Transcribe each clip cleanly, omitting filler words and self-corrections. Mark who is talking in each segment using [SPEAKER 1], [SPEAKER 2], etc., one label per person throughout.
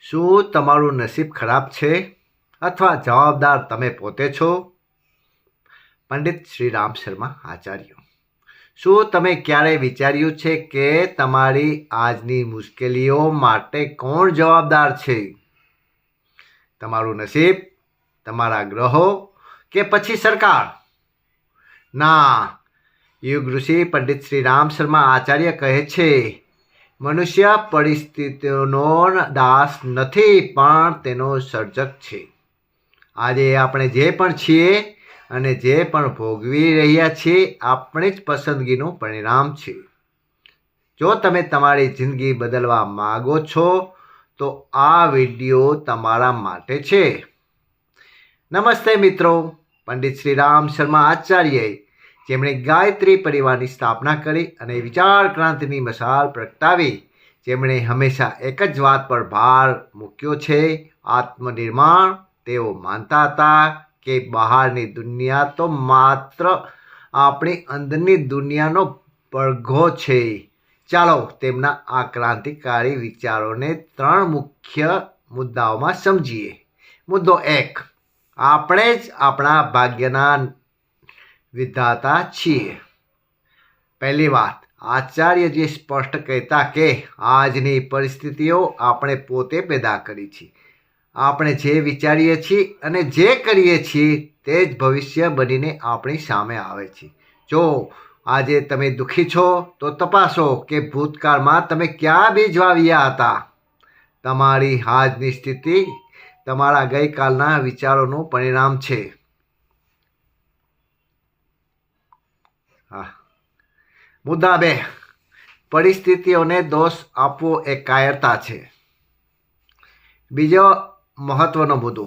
[SPEAKER 1] શું તમારું નસીબ ખરાબ છે અથવા જવાબદાર તમે પોતે છો? પંડિત શ્રી રામ શર્મા આચાર્ય. શું તમે ક્યારેય વિચાર્યું છે કે તમારી આજની મુશ્કેલીઓ માટે કોણ જવાબદાર છે? તમારું નસીબ, તમારા ગ્રહો કે પછી સરકાર? ના, યુગ ઋષિ પંડિત શ્રી રામ શર્મા આચાર્ય કહે છે, મનુષ્ય પરિસ્થિતિઓનો દાસ નથી પણ તેનો સર્જક છે. આજે આપણે જે પણ છીએ અને જે પણ ભોગવી રહ્યા છીએ આપણી જ પસંદગીનું પરિણામ છે. જો તમે તમારી જિંદગી બદલવા માગો છો તો આ વિડીયો તમારા માટે છે. નમસ્તે મિત્રો, પંડિત શ્રી રામ શર્મા આચાર્ય જેમણે ગાયત્રી પરિવારની સ્થાપના કરી અને વિચાર ક્રાંતિની મશાલ પ્રગટાવી, જેમણે હંમેશા એક જ વાત પર ભાર મૂક્યો છે, આત્મનિર્માણ. તેઓ માનતા હતા કે બહારની દુનિયા તો માત્ર આપણી અંદરની દુનિયાનો પડઘો છે. ચાલો તેમના આ ક્રાંતિકારી વિચારોને 3 મુખ્ય મુદ્દાઓમાં સમજીએ. મુદ્દો 1, આપણે જ આપણા ભાગ્યના વિધાતા છીએ. પહેલી વાત, આચાર્યજી સ્પષ્ટ કહેતા કે આજની પરિસ્થિતિઓ આપણે પોતે પેદા કરી છે. આપણે જે વિચારીએ છીએ અને જે કરીએ છીએ તે જ ભવિષ્ય બનીને આપણી સામે આવે છે. જો આજે તમે દુઃખી છો તો તપાસો કે ભૂતકાળમાં તમે ક્યાં બીજ વાવ્યા હતા. તમારી આજની સ્થિતિ તમારા ગઈકાલના વિચારોનું પરિણામ છે. મુદ્દા 2, પરિસ્થિતિઓને દોષ આપવો એ કાયરતા છે. બીજો મહત્વનો મુદ્દો,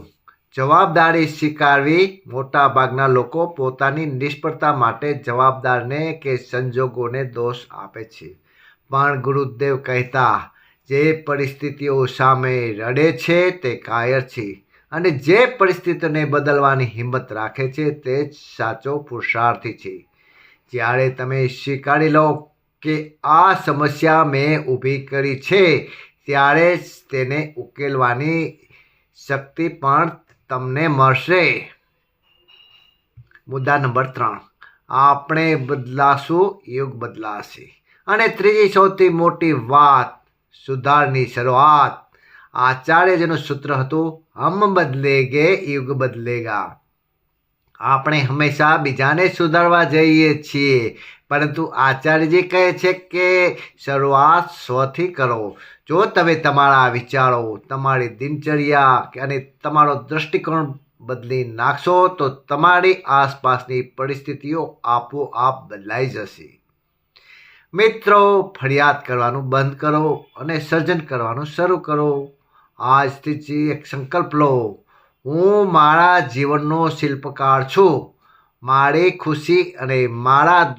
[SPEAKER 1] જવાબદારી સ્વીકારવી. મોટાભાગના લોકો પોતાની નિષ્ફળતા માટે જવાબદારને કે સંજોગોને દોષ આપે છે. પણ ગુરુદેવ કહેતા, જે પરિસ્થિતિઓ સામે રડે છે તે કાયર છે અને જે પરિસ્થિતિને બદલવાની હિંમત રાખે છે તે જ સાચો પુરુષાર્થી છે. જ્યારે તમે સ્વીકારી લો કે આ સમસ્યા મેં ઊભી કરી છે, ત્યારે જ તેને ઉકેલવાની શક્તિ પણ તમને મળશે. મુદ્દા નંબર 3, આપણે બદલાશું, યુગ બદલાશે. અને ત્રીજી સૌથી મોટી વાત, સુધારની શરૂઆત. આચાર્યજીનું સૂત્ર હતું, હમ બદલેગે યુગ બદલેગા. આપણે હંમેશા બીજાને સુધારવા જઈએ છીએ, પરંતુ આચાર્યજી કહે છે કે શરૂઆત સ્વથી કરો. જો તમે તમારા વિચારો, તમારી દિનચર્યા અને તમારો દૃષ્ટિકોણ બદલી નાખશો તો તમારી આસપાસની પરિસ્થિતિઓ આપોઆપ બદલાઈ જશે. મિત્રો, ફરિયાદ કરવાનું બંધ કરો અને સર્જન કરવાનું શરૂ કરો. આજથી જ એક સંકલ્પ લો, હું મારા જીવનનો શિલ્પકાર છું. મારી ખુશી અને મારા